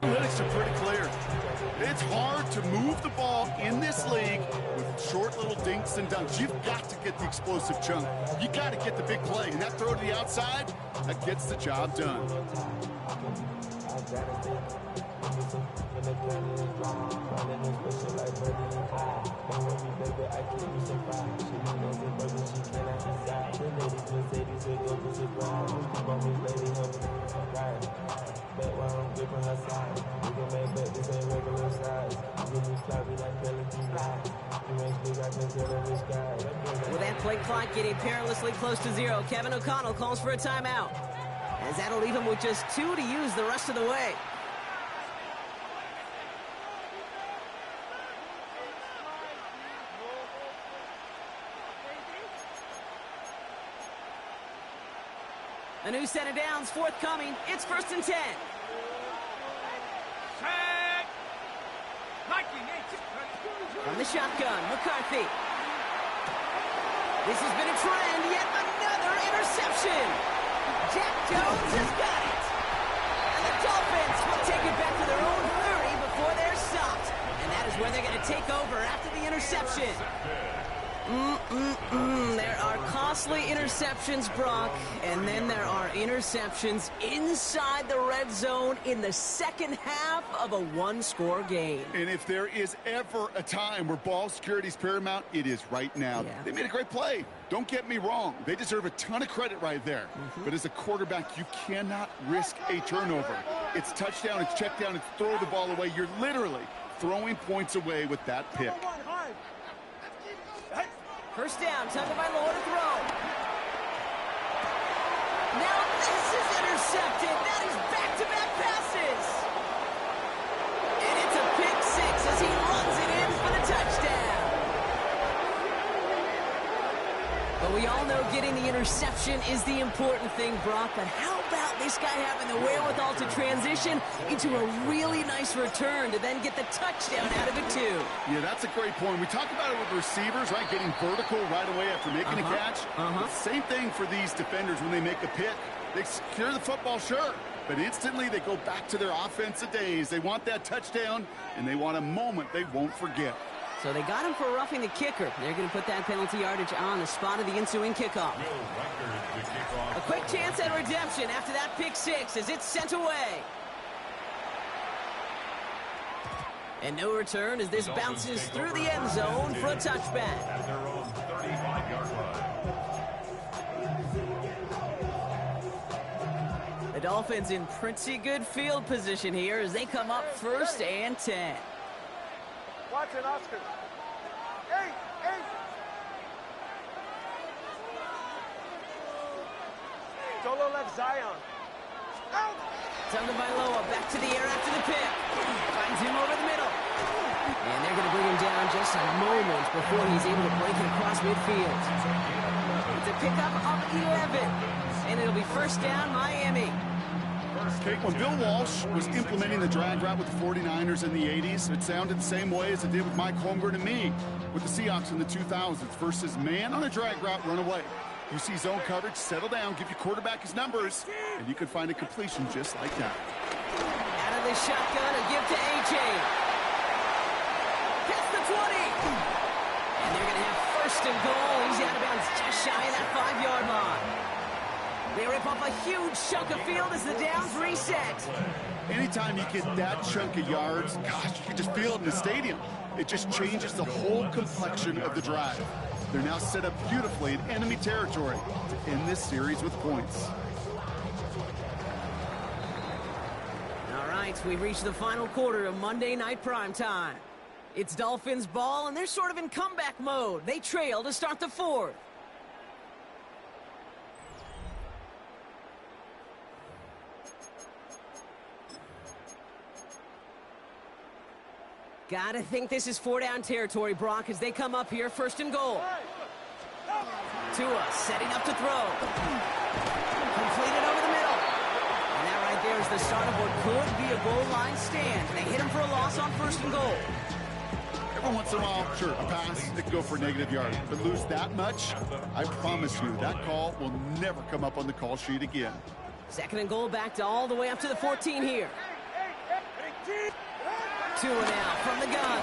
Analytics are pretty clear. It's hard to move the ball in this league with short little dinks and dunks. You've got to get the explosive chunk. You got to get the big play. And that throw to the outside, that gets the job done. With that play clock getting perilously close to 0, Kevin O'Connell calls for a timeout, as that'll leave him with just 2 to use the rest of the way. A new set of downs forthcoming. It's 1st and 10. From the shotgun, McCarthy. This has been a trend, yet another interception. Jack Jones has got it. And the Dolphins will take it back to their own 30 before they're stopped. And that is where they're going to take over after the interception. There are costly interceptions, Brock, and then there are interceptions inside the red zone in the second half of a one-score game. And if there is ever a time where ball security is paramount, it is right now. Yeah. They made a great play. Don't get me wrong. They deserve a ton of credit right there. But as a quarterback, you cannot risk a turnover. It's touchdown, it's check down, it's throw the ball away. You're literally throwing points away with that pick. First down, Tucker by Lower to throw. Now this is intercepted. That is back-to-back passes. And it's a pick 6 as he runs it in for the touchdown. But we all know getting the interception is the important thing, Brock. But how about this guy having the wherewithal to transition into a really nice return to then get the touchdown out of it, too? Yeah, that's a great point. We talk about it with receivers, right? Getting vertical right away after making a catch. Same thing for these defenders when they make a pick. They secure the football, sure, but instantly they go back to their offensive days. They want that touchdown, and they want a moment they won't forget. So they got him for roughing the kicker. They're going to put that penalty yardage on the spot of the ensuing kickoff. A quick chance at redemption after that pick 6 as it's sent away. And no return as this bounces through the end zone for a touchback. At their own 35-yard line. The Dolphins in pretty good field position here as they come up 1st and 10. Watch it, Oscar. Hey, hey. Solo left Zion. Out. Tagovailoa back to the air after the pick. Finds him over the middle. And they're going to bring him down just a moment before he's able to break it across midfield. It's a pickup of 11. And it'll be 1st down, Miami. Kate, when Bill Walsh was implementing the drag route with the 49ers in the 80s, it sounded the same way as it did with Mike Holmgren and me with the Seahawks in the 2000s versus man on a drag route, run away. You see zone coverage, settle down, give your quarterback his numbers, and you can find a completion just like that. Out of the shotgun, a give to A.J. Past the 20. And they're going to have 1st and goal. He's out of bounds just shy of that 5-yard line. They rip off a huge chunk of field as the downs reset. Anytime you get that chunk of yards, gosh, you can just feel it in the stadium. It just changes the whole complexion of the drive. They're now set up beautifully in enemy territory to end this series with points. All right, we've reached the final quarter of Monday Night Primetime. It's Dolphins ball, and they're sort of in comeback mode. They trail to start the 4th. Gotta think this is 4-down territory, Brock, as they come up here 1st and goal. Tua setting up to throw. Completed over the middle. And that right there is the start of what could be a goal line stand. They hit him for a loss on 1st and goal. Every once in a while, sure, a pass, it could go for a negative yard. But lose that much, I promise you, that call will never come up on the call sheet again. 2nd and goal back to all the way up to the 14 here. Tua now from the gun.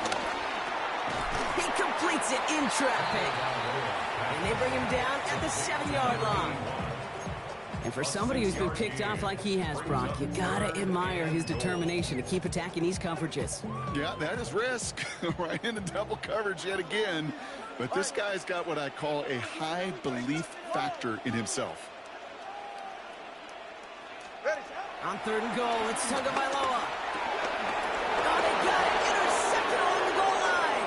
He completes it in traffic. And they bring him down at the 7-yard line. And for somebody who's been picked off like he has, Brock, you gotta admire his determination to keep attacking these coverages. Yeah, that is risk. Right into double coverage yet again. But this guy's got what I call a high belief factor in himself. On 3rd and goal, it's Tagovailoa. Oh, they got it. Intercepted along the goal line.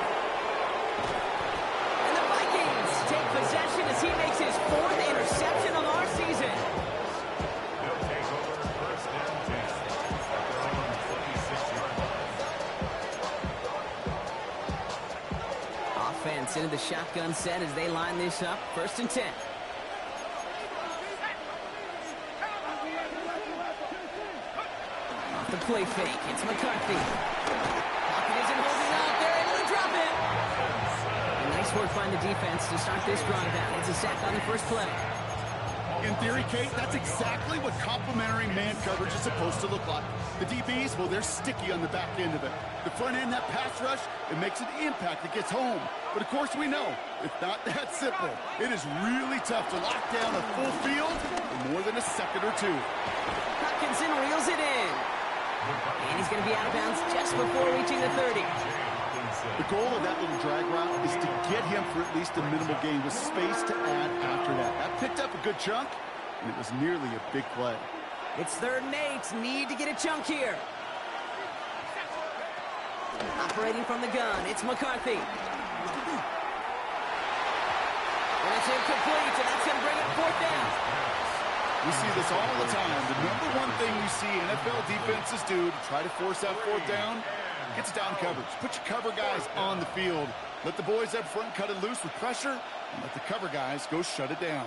And the Vikings take possession as he makes his 4th interception of our season. They'll take over 1st and 10 at their own 26-yard line. Offense into the shotgun set as they line this up. 1st and 10. Off the play fake. It's McCarthy. Pocket isn't holding up. They're able to drop it. And nice work by the defense to start this drive out. It's a sack on the 1st play. In theory, Kate, that's exactly what complementary man coverage is supposed to look like. The DBs, well, they're sticky on the back end of it. The front end, that pass rush, it makes an impact that gets home. But of course we know, it's not that simple. It is really tough to lock down a full field for more than a second or two. Hutchinson reels it in. And he's going to be out of bounds just before reaching the 30. The goal of that little drag route is to get him for at least a minimal gain with space to add after that. That picked up a good chunk, and it was nearly a big play. It's 3rd and 8. Need to get a chunk here. Operating from the gun, it's McCarthy. And it's incomplete, and that's going to bring it 4th down. We see this all the time. The number one thing you see NFL defenses do to try to force that 4th down, gets down coverage. Put your cover guys on the field. Let the boys up front cut it loose with pressure, and let the cover guys go shut it down.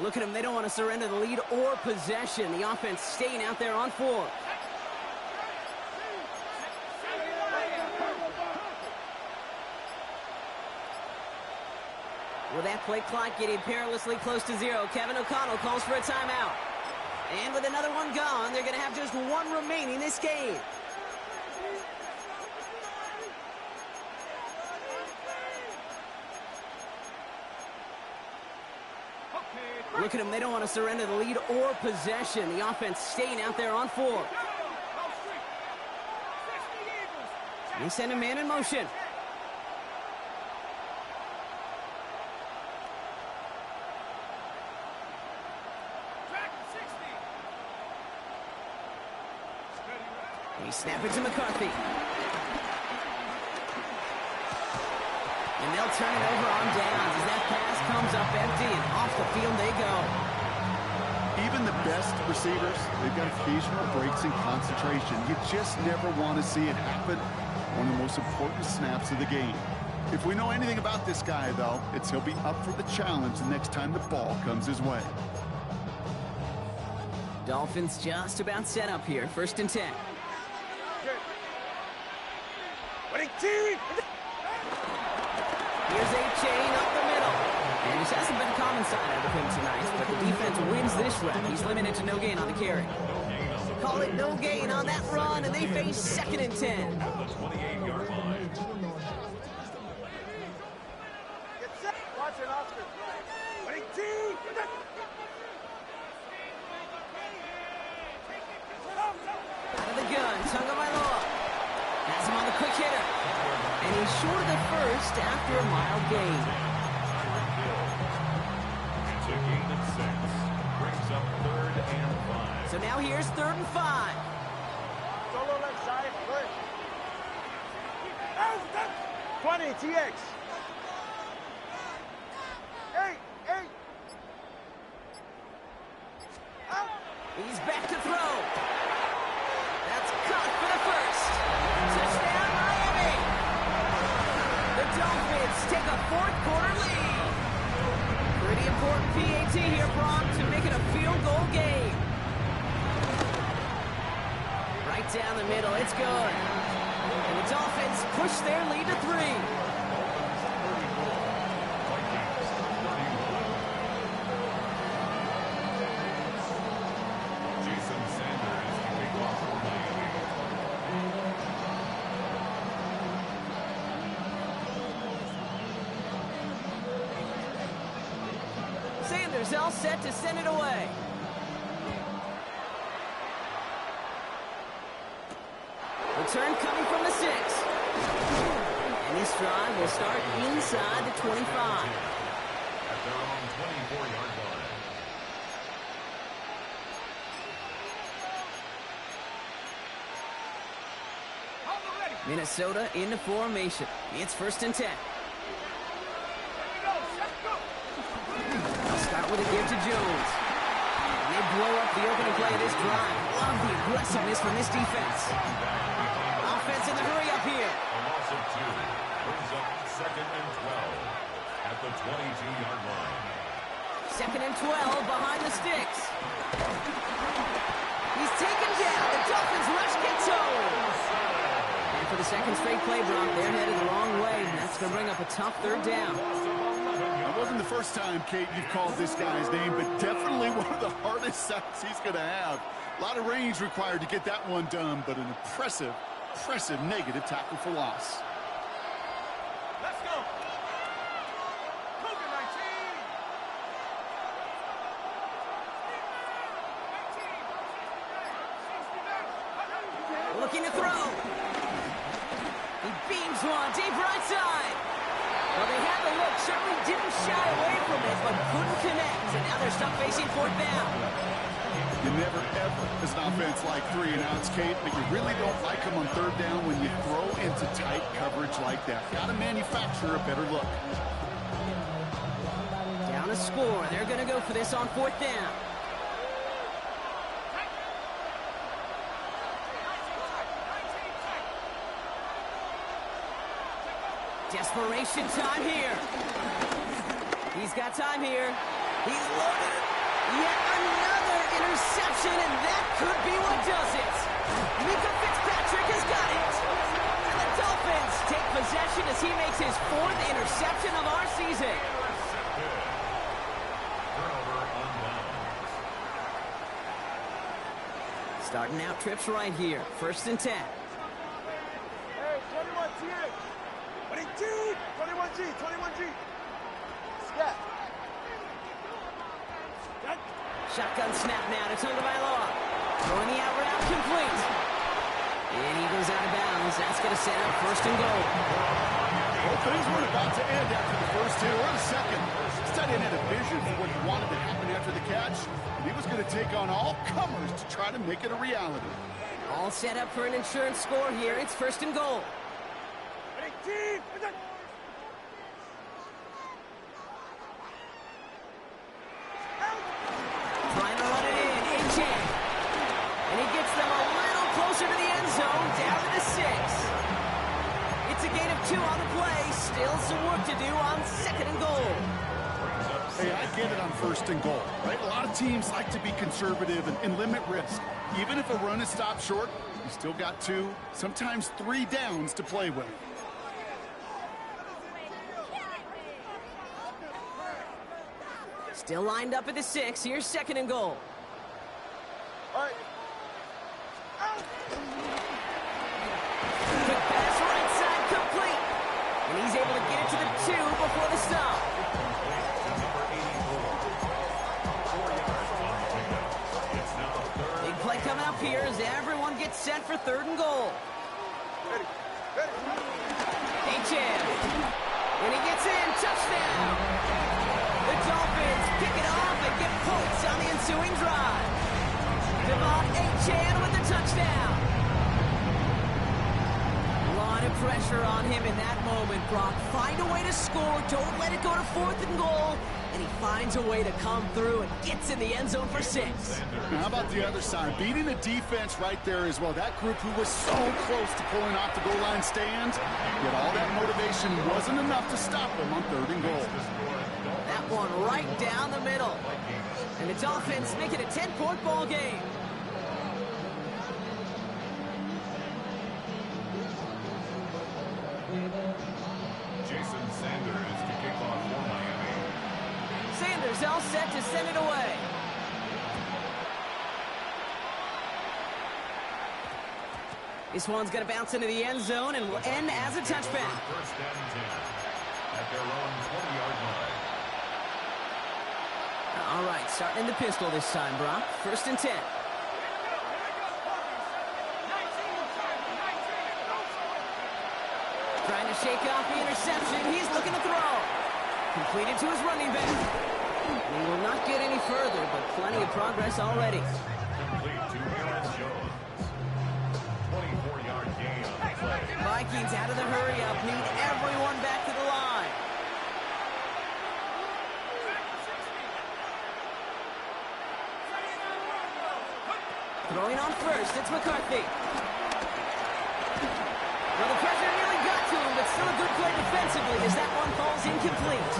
Look at them. They don't want to surrender the lead or possession. The offense staying out there on 4. With that play clock getting perilously close to 0, Kevin O'Connell calls for a timeout. And with another one gone, they're going to have just one remaining this game. Look at them. They don't want to surrender the lead or possession. The offense staying out there on 4. They send a man in motion. They snap it to McCarthy. And they'll turn it over on downs as that pass comes up empty, and off the field they go. Even the best receivers, they've got occasional breaks in concentration. You just never want to see it happen. One of the most important snaps of the game. If we know anything about this guy, though, it's he'll be up for the challenge the next time the ball comes his way. Dolphins just about set up here. 1st and 10. Here's a chain up the middle. And this hasn't been a common side out of him tonight, but the defense wins this rep. He's limited to no gain on the carry. Call it no gain on that run, and they face 2nd and 10. At the 28-yard line. Get set. Watch it, Oscar. Out of the gun, Tagovailoa. Has him on the quick hitter. And he's short of the first after a mild gain. It's a gain of 6. Brings up 3rd and 5. So now here's 3rd and 5. Solo left side. Good. 20, TX. 8. Out. He's back to throw. That's caught for the first. Touchdown, Miami. The Dolphins take a 4th quarter lead. Pretty important PAT here, Brock, to make it a field goal game. Right down the middle, it's good. And the Dolphins push their lead to 3. Sanders all set to send it away. Return coming from the 6. And this drive will start inside the 25. At their own 24-yard line. Minnesota into formation. It's 1st and 10. They'll start with a give to Jones. And they blow up the opening play of this drive. Love the aggressiveness from this defense. Offense in the hurry up here. A loss of 2. Brings up 2nd and 12. At the 22-yard line. 2nd and 12 behind the sticks. He's taken down. The Dolphins rush Ghetto. And for the 2nd straight play, Brock, they're headed the wrong way. And that's going to bring up a tough 3rd down. It wasn't the first time, Kate, you've called this guy's name, but definitely one of the hardest sacks he's going to have. A lot of range required to get that one done, but an impressive negative tackle for loss. Let's go. Cougar 19. Looking to throw. He beams one deep right side. Well, they had the look, certainly didn't shy away from it, but couldn't connect. And now they're stuck facing 4th down. You never, ever, as an offense, like 3 and outs, Kate, but you really don't like them on 3rd down when you throw into tight coverage like that. Got to manufacture a better look. Down a score. They're going to go for this on 4th down. Desperation time here. He's got time here. He's loaded. Yet another interception, and that could be what does it. Mika Fitzpatrick has got it. And the Dolphins take possession as he makes his 4th interception of our season. Turnover on downs. Starting out trips right here. 1st and 10. Hey, 21 TX. 21G. 21G. Scat. Shotgun snap now to Tagovailoa. Throwing the out route complete. And he goes out of bounds. That's going to set up first and goal. Well, things weren't about to end after the first hit or the second. Stadion had a vision for what he wanted to happen after the catch, and he was going to take on all comers to try to make it a reality. All set up for an insurance score here. It's first and goal. Trying to run it in Chan. And he gets them a little closer to the end zone, down to the 6. It's a gain of 2 on the play. Still some work to do on second and goal. Hey, I get it on first and goal, right? A lot of teams like to be conservative and limit risk. Even if a run is stopped short, you still got 2, sometimes 3 downs to play with. Still lined up at the 6. Here's second and goal. All right. Quick pass right side complete. And he's able to get it to the 2 before the stop. Big play coming up here as everyone gets set for third and goal. Ready. Ready. H.M. And he gets in. Touchdown. The Dolphins pick it off and get points on the ensuing drive. Devon Achane with the touchdown. A lot of pressure on him in that moment, Brock. Find a way to score. Don't let it go to fourth and goal. And he finds a way to come through and gets in the end zone for 6. Now, how about the other side? Beating the defense right there as well. That group who was so close to pulling off the goal line stand, yet all that motivation wasn't enough to stop them on third and goal. That one right down the middle. And the Dolphins make it a 10-point ball game. Jason Sanders to kick off for Miami. Sanders all set to send it away. This one's going to bounce into the end zone and will end as a touchback. First down and 10 at their own 20-yard line. All right, starting in the pistol this time, Brock. First and 10. Trying to shake off the interception. He's looking to throw. Completed to his running back. He will not get any further, but plenty of progress already. Complete to Aaron Jones. 24-yard gain on the play. Vikings out of the hurry-up. Need everyone back to the line. Throwing on first, it's McCarthy. Well, the pressure nearly got to him, but still a good play defensively as that one falls incomplete.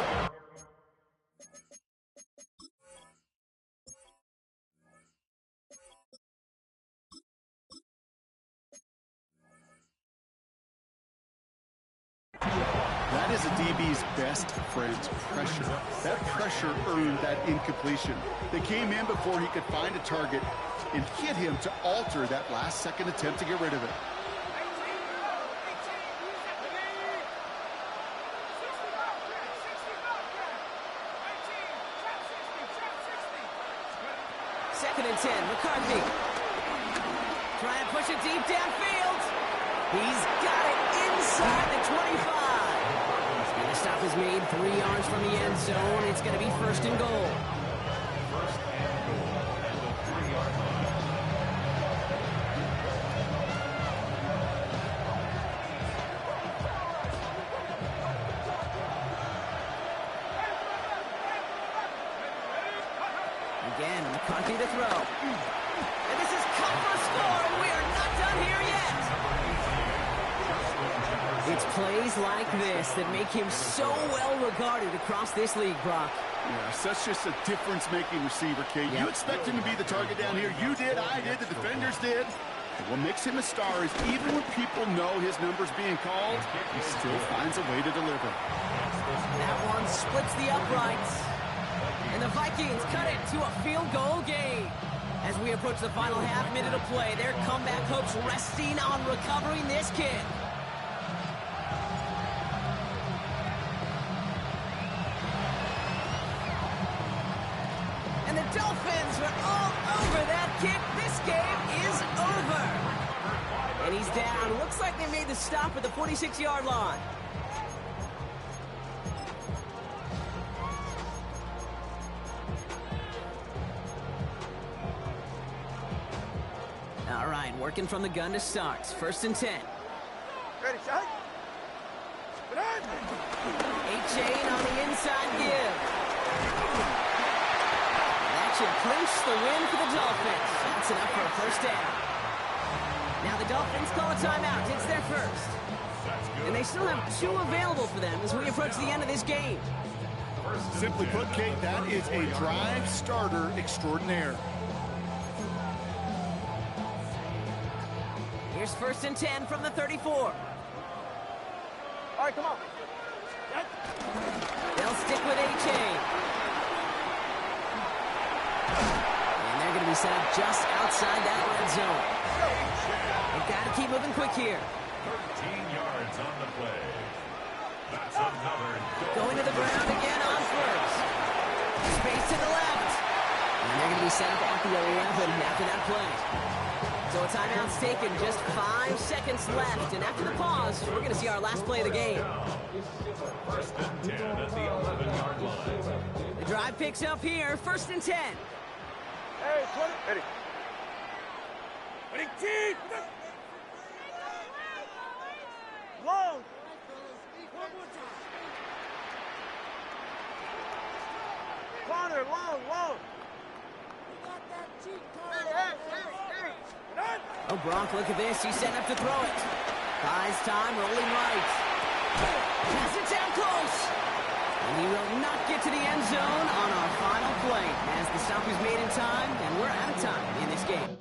That is a DB's best friend, pressure. That pressure earned that incompletion. They came in before he could find a target and hit him to alter that last-second attempt to get rid of it. Second and 10, McCarthy. Try and push it deep downfield. He's got it inside the 25. And the stop is made 3 yards from the end zone. It's going to be first and goal. First and goal at the 3-yard line. Again, McCarthy to throw. And this is cut for a score, and we are not done here yet. It's plays like this that make him so well regarded across this league, Brock. Yeah, such just a difference-making receiver, Kate. Yep. You expect him to be the target down here. You did, I did, the defenders did. And what makes him a star is even when people know his number's being called, he still finds a way to deliver. That one splits the uprights. And the Vikings cut it to a field goal game. As we approach the final half-minute of play, their comeback hopes resting on recovering this kick. And the Dolphins are all over that kick. This game is over. And he's They made the stop at the 46-yard line. All right, working from the gun to start. 1st and 10. Ready, shot. A-Chain on the inside give. That should clinch the win for the Dolphins. That's enough for a 1st down. Now the Dolphins call a timeout. It's their first. And they still have 2 available for them as we approach the end of this game. Simply put, Kate, that is a drive starter extraordinaire. Here's 1st and 10 from the 34. All right, come on. They'll stick with A-Chain. And they're going to be set up just outside that red zone. They've got to keep moving quick here. 13 yards on the play. That's another. Going to the ground again on 1st. Space to the left. And they're going to be set up at the 11 after that play. So a timeout's taken, just 5 seconds left. And after the pause, we're going to see our last play of the game. 1st and 10 at the 11-yard line. The drive picks up here, 1st and 10. Hey, 20. Ready. Ready, team. Long. Corner, long. Oh, Gronk, look at this. He's setting up to throw it. Buys time, rolling right. Pass it down close. And he will not get to the end zone on our final play as the stop is made in time, and we're out of time in this game.